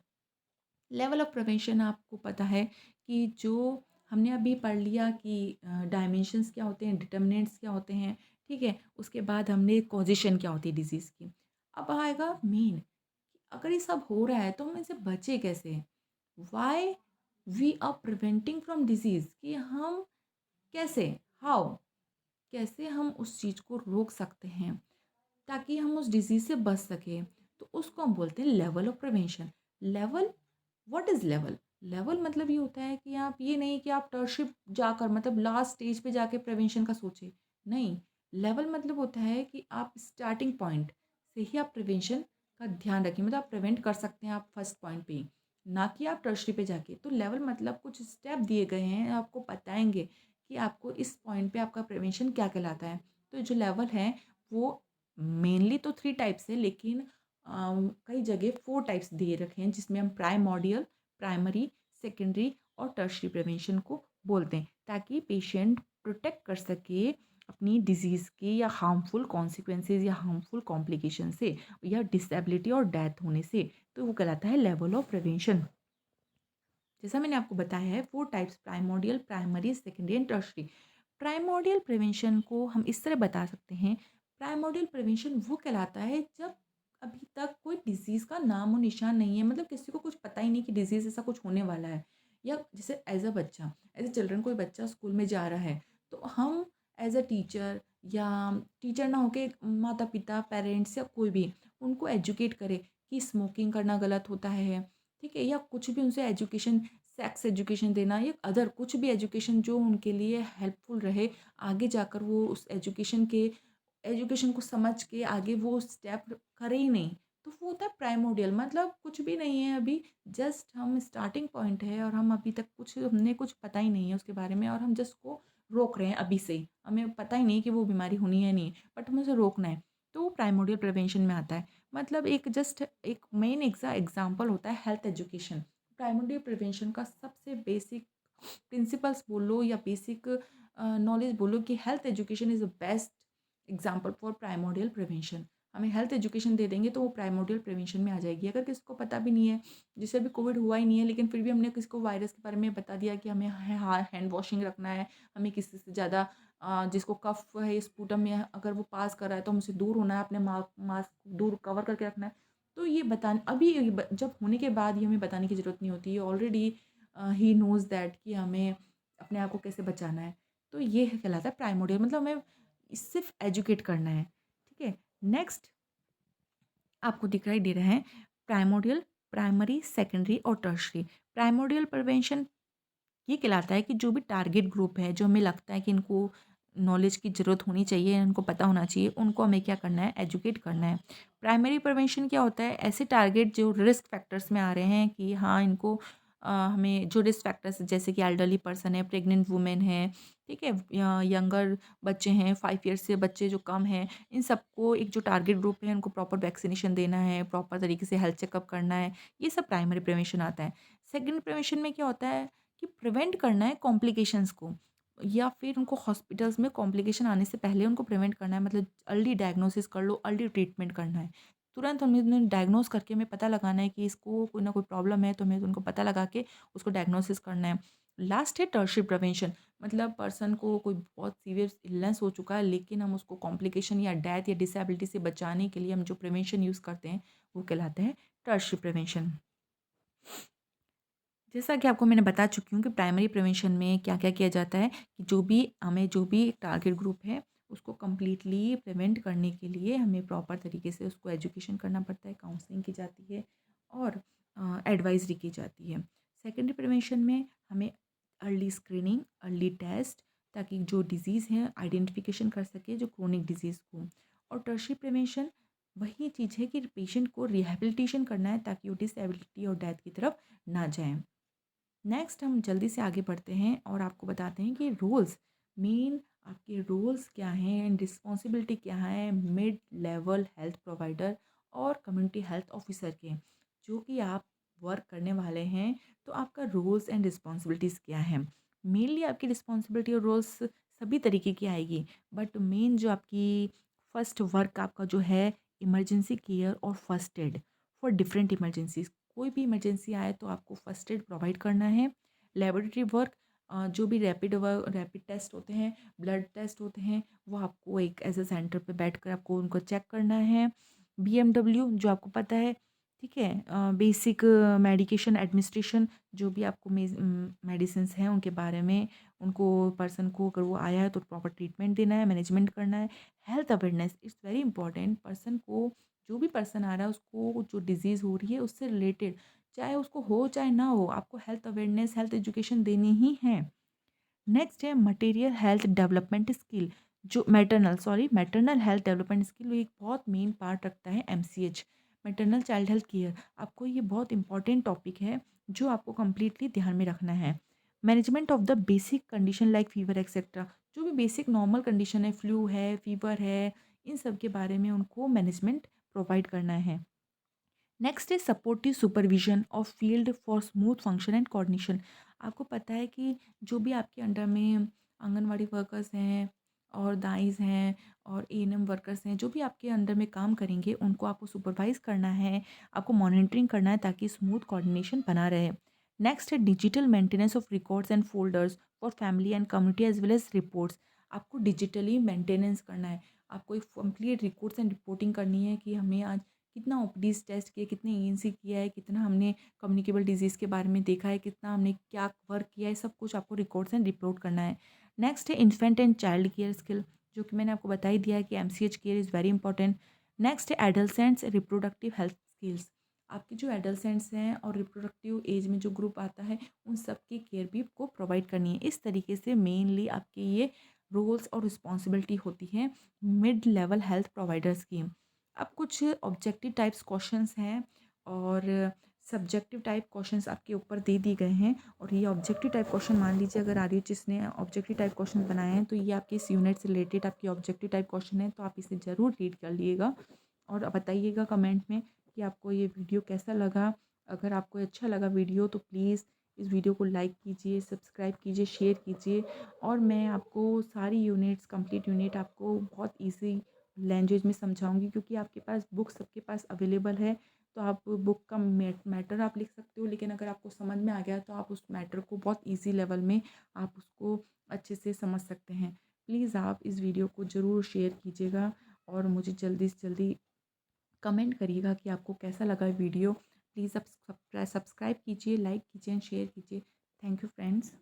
Level of prevention आपको पता है कि जो हमने अभी पढ़ लिया कि डायमेंशंस क्या होते हैं, डिटर्मिनेंट्स क्या होते हैं, ठीक है, उसके बाद हमने कॉजिशन क्या होती है डिजीज़ की। अब आएगा मेन, अगर ये सब हो रहा है तो हम इनसे बचे कैसे, why we are preventing from disease, कि हम कैसे, हाउ, कैसे हम उस चीज़ को रोक सकते हैं ताकि हम उस डिजीज़ से बच सकें। तो उसको हम बोलते हैं level of prevention. Level, what is level? Level मतलब ये होता है कि आप ये नहीं कि आप टर्शिप जाकर मतलब लास्ट स्टेज पे जाके प्रिवेंशन का सोचें। नहीं, लेवल मतलब होता है कि आप स्टार्टिंग पॉइंट से ही आप प्रिवेंशन का ध्यान रखें। मतलब आप प्रिवेंट कर सकते हैं आप फर्स्ट पॉइंट पे ही, ना कि आप टर्शरी पे जाके। तो लेवल मतलब कुछ स्टेप दिए गए हैं, आपको बताएँगे कि आपको इस पॉइंट पे आपका प्रिवेंशन क्या कहलाता है। तो जो लेवल हैं वो मेनली तो 3 टाइप्स है, लेकिन कई जगह 4 टाइप्स दिए रखे हैं जिसमें हम प्राइमोर्डियल, प्राइमरी, सेकेंडरी और टर्शरी प्रिवेंशन को बोलते हैं, ताकि पेशेंट प्रोटेक्ट कर सके अपनी डिजीज़ के या हार्मफुल कॉन्सिक्वेंसेज या हार्मफुल कॉम्प्लिकेशन से, या डिसेबिलिटी और डेथ होने से। तो वो कहलाता है लेवल ऑफ प्रिवेंशन। जैसा मैंने आपको बताया है 4 types, primordial, primary, secondary and tertiary. Primordial prevention को हम इस तरह बता सकते हैं, प्राइमोर्डियल प्रिवेंशन वो कहलाता है जब अभी तक कोई डिज़ीज़ का नाम और निशान नहीं है, मतलब किसी को कुछ पता ही नहीं कि डिज़ीज़ ऐसा कुछ होने वाला है। या जैसे एज़ अ बच्चा, एज़ अ चिल्ड्रन, कोई बच्चा स्कूल में जा रहा है, तो हम एज़ अ टीचर, या टीचर ना होके माता-पिता, पेरेंट्स या कोई भी उनको एजुकेट करे कि स्मोकिंग करना गलत होता है, ठीक है? या कुछ भी उनसे एजुकेशन, सेक्स एजुकेशन देना या अदर कुछ भी एजुकेशन जो उनके लिए हेल्पफुल रहे, आगे जाकर वो उस एजुकेशन को समझ के आगे वो स्टेप करे ही नहीं, तो वो होता है प्राइमोर्डियल। मतलब कुछ भी नहीं है अभी, जस्ट हम स्टार्टिंग पॉइंट है और हम अभी तक हमने कुछ पता ही नहीं है उसके बारे में और हम जस्ट को रोक रहे हैं अभी से ही। हमें पता ही नहीं कि वो बीमारी होनी है नहीं, बट हमें उसे रोकना है, तो वो प्राइमोर्डियल प्रिवेंशन में आता है। मतलब एक जस्ट एक मेन एग्जाम्पल होता है हेल्थ एजुकेशन। प्राइमोर्डियल प्रिवेंशन का सबसे बेसिक प्रिंसिपल्स बोलो या बेसिक नॉलेज बोलो कि health education is the best example for primordial prevention. हमें हेल्थ एजुकेशन दे देंगे तो वो प्राइमोर्डियल प्रिवेंशन में आ जाएगी। अगर किसी को पता भी नहीं है, जिसे अभी कोविड हुआ ही नहीं है, लेकिन फिर भी हमने किसी को वायरस के बारे में बता दिया कि हमें हैंड वॉशिंग रखना है, हमें किसी से ज़्यादा जिसको कफ है, स्पूटम में अगर वो पास कर रहा है तो हमसे दूर होना है, अपने मास्क दूर कवर करके रखना है। तो ये बताने अभी जब होने के बाद ये हमें बताने की ज़रूरत नहीं होती है, ऑलरेडी ही नोज़ दैट कि हमें अपने आप को कैसे बचाना है। तो ये कहलाता है प्राइमोर्डियल, मतलब हमें सिर्फ एजुकेट करना है, ठीक है? नेक्स्ट आपको दिखाई दे रहा है प्राइमोर्डियल, प्राइमरी, सेकेंडरी और टर्शरी। प्राइमोर्डियल प्रिवेंशन ये कहलाता है कि जो भी टारगेट ग्रुप है, जो हमें लगता है कि इनको नॉलेज की ज़रूरत होनी चाहिए, इनको पता होना चाहिए, उनको हमें क्या करना है, एजुकेट करना है। प्राइमरी प्रिवेंशन क्या होता है, ऐसे टारगेट जो रिस्क फैक्टर्स में आ रहे हैं कि हाँ इनको हमें जो रिस्क फैक्टर्स जैसे कि एल्डरली पर्सन है, प्रेग्नेंट वुमेन है, ठीक है, यंगर बच्चे हैं, 5 ईयर्स से बच्चे जो कम हैं, इन सबको एक जो टारगेट ग्रुप है उनको प्रॉपर वैक्सीनेशन देना है, प्रॉपर तरीके से हेल्थ चेकअप करना है, ये सब प्राइमरी प्रिवेंशन आता है। सेकेंड प्रिवेंशन में क्या होता है कि प्रिवेंट करना है कॉम्प्लिकेशंस को, या फिर उनको हॉस्पिटल्स में कॉम्प्लिकेशन आने से पहले उनको प्रिवेंट करना है, मतलब अर्ली डायग्नोसिस कर लो, अर्ली ट्रीटमेंट करना है। तुरंत हमें डायग्नोस करके हमें पता लगाना है कि इसको कोई ना कोई प्रॉब्लम है, तो हमें उनको पता लगा के उसको डायग्नोसिस करना है। लास्ट है टर्शियरी प्रिवेंशन, मतलब पर्सन को कोई बहुत सीवियर इलनेस हो चुका है, लेकिन हम उसको कॉम्प्लिकेशन या डेथ या डिसेबिलिटी से बचाने के लिए हम जो प्रिवेंशन यूज़ करते हैं वो कहलाते हैं टर्शियरी प्रिवेंशन। जैसा कि आपको मैंने बता चुकी हूँ कि प्राइमरी प्रिवेंशन में क्या-क्या किया जाता है कि जो भी टारगेट ग्रुप है, उसको कंप्लीटली प्रिवेंट करने के लिए हमें प्रॉपर तरीके से उसको एजुकेशन करना पड़ता है, काउंसलिंग की जाती है और एडवाइज़री की जाती है। सेकेंडरी प्रिवेंशन में हमें अर्ली स्क्रीनिंग, अर्ली टेस्ट, ताकि जो डिज़ीज़ है आइडेंटिफिकेशन कर सके जो क्रोनिक डिज़ीज़ को। और टर्शियरी प्रिवेंशन वही चीज़ है कि पेशेंट को रिहैबिलिटेशन करना है ताकि वो डिसेबिलिटी और डेथ की तरफ ना जाएँ। नेक्स्ट हम जल्दी से आगे बढ़ते हैं और आपको बताते हैं कि रोल्स, मेन आपके रोल्स क्या हैं एंड रिस्पॉन्सिबिलिटी क्या है मिड लेवल हेल्थ प्रोवाइडर और कम्युनिटी हेल्थ ऑफिसर के, जो कि आप वर्क करने वाले हैं। तो आपका रोल्स एंड रिस्पॉन्सिबिलिटीज़ क्या है? मेनली आपकी रिस्पॉन्सिबिलिटी और रोल्स सभी तरीके की आएगी, बट मेन जो आपकी फर्स्ट वर्क आपका जो है इमरजेंसी केयर और first aid for different emergencies. कोई भी इमरजेंसी आए तो आपको फर्स्ट एड प्रोवाइड करना है। लेबोरेटरी वर्क, जो भी रैपिड टेस्ट होते हैं, ब्लड टेस्ट होते हैं, वो आपको एक ऐसे सेंटर पे बैठकर आपको उनको चेक करना है। बीएमडब्ल्यू जो आपको पता है, ठीक है, बेसिक मेडिकेशन एडमिनिस्ट्रेशन, जो भी आपको मेडिसिन्स हैं उनके बारे में उनको पर्सन को अगर वो आया है तो प्रॉपर ट्रीटमेंट देना है, मैनेजमेंट करना है। Health awareness it's very important, person को जो भी पर्सन आ रहा है उसको जो डिज़ीज़ हो रही है उससे रिलेटेड, चाहे उसको हो चाहे ना हो, आपको हेल्थ अवेयरनेस, हेल्थ एजुकेशन देनी ही है। नेक्स्ट है मटेरियल हेल्थ डेवलपमेंट स्किल, जो मैटरनल हेल्थ डेवलपमेंट स्किल एक बहुत मेन पार्ट रखता है MCH, maternal child health care. आपको ये बहुत इंपॉर्टेंट टॉपिक है जो आपको कंप्लीटली ध्यान में रखना है। Management of the basic condition like fever etcetera, जो भी बेसिक नॉर्मल कंडीशन है, फ्लू है, फीवर है, इन सब के बारे में उनको मैनेजमेंट प्रोवाइड करना है। नेक्स्ट है supportive supervision of field for smooth function and coordination. आपको पता है कि जो भी आपके अंडर में आंगनवाड़ी वर्कर्स हैं और दाइज हैं और एएनएम वर्कर्स हैं, जो भी आपके अंडर में काम करेंगे उनको आपको सुपरवाइज करना है, आपको मॉनिटरिंग करना है ताकि स्मूथ कोऑर्डिनेशन बना रहे। नेक्स्ट है digital maintenance of records and folders for family and community as well as reports. आपको डिजिटली मेंटेनेंस करना है, आपको एक कंप्लीट रिकॉर्ड्स एंड रिपोर्टिंग करनी है कि हमें आज कितना ओपीडीज़ टेस्ट किए, कितने ईएनसी किया है, कितना हमने कम्युनिकेबल डिजीज़ के बारे में देखा है, कितना हमने क्या वर्क किया है, सब कुछ आपको रिकॉर्ड्स एंड रिपोर्ट करना है। नेक्स्ट है infant and child care skill, जो कि मैंने आपको बता ही दिया है कि MCH care is very important. Next है एडल्ट रिप्रोडक्टिव हेल्थ स्किल्स, आपके जो एडolescents हैं और रिप्रोडक्टिव एज में जो ग्रुप आता है, उन सब की केयर भी आपको प्रोवाइड करनी है। इस तरीके से मेनली आपके ये रोल्स और रिस्पॉन्सिबिलिटी होती है मिड लेवल हेल्थ प्रोवाइडर्स की। अब कुछ ऑब्जेक्टिव टाइप्स क्वेश्चंस हैं और सब्जेक्टिव टाइप क्वेश्चंस आपके ऊपर दे दिए गए हैं। और ये ऑब्जेक्टिव टाइप क्वेश्चन मान लीजिए अगर आरयूएच ने ऑब्जेक्टिव टाइप क्वेश्चन बनाए हैं, तो ये आपके इस यूनिट से रिलेटेड आपकी ऑब्जेक्टिव टाइप क्वेश्चन है, तो आप इसे ज़रूर रीड कर लीजिएगा और बताइएगा कमेंट में कि आपको ये वीडियो कैसा लगा। अगर आपको अच्छा लगा वीडियो तो प्लीज़ इस वीडियो को लाइक कीजिए, सब्सक्राइब कीजिए, शेयर कीजिए। और मैं आपको सारी यूनिट्स कंप्लीट यूनिट आपको बहुत ईजी लैंग्वेज में समझाऊंगी, क्योंकि आपके पास बुक सबके पास अवेलेबल है। तो आप बुक का मैटर आप लिख सकते हो, लेकिन अगर आपको समझ में आ गया तो आप उस मैटर को बहुत ईजी लेवल में आप उसको अच्छे से समझ सकते हैं। प्लीज़ आप इस वीडियो को ज़रूर शेयर कीजिएगा और मुझे जल्दी से जल्दी कमेंट करिएगा कि आपको कैसा लगा वीडियो। प्लीज़ आप सब्सक्राइब कीजिए, लाइक कीजिए एंड शेयर कीजिए। Thank you friends.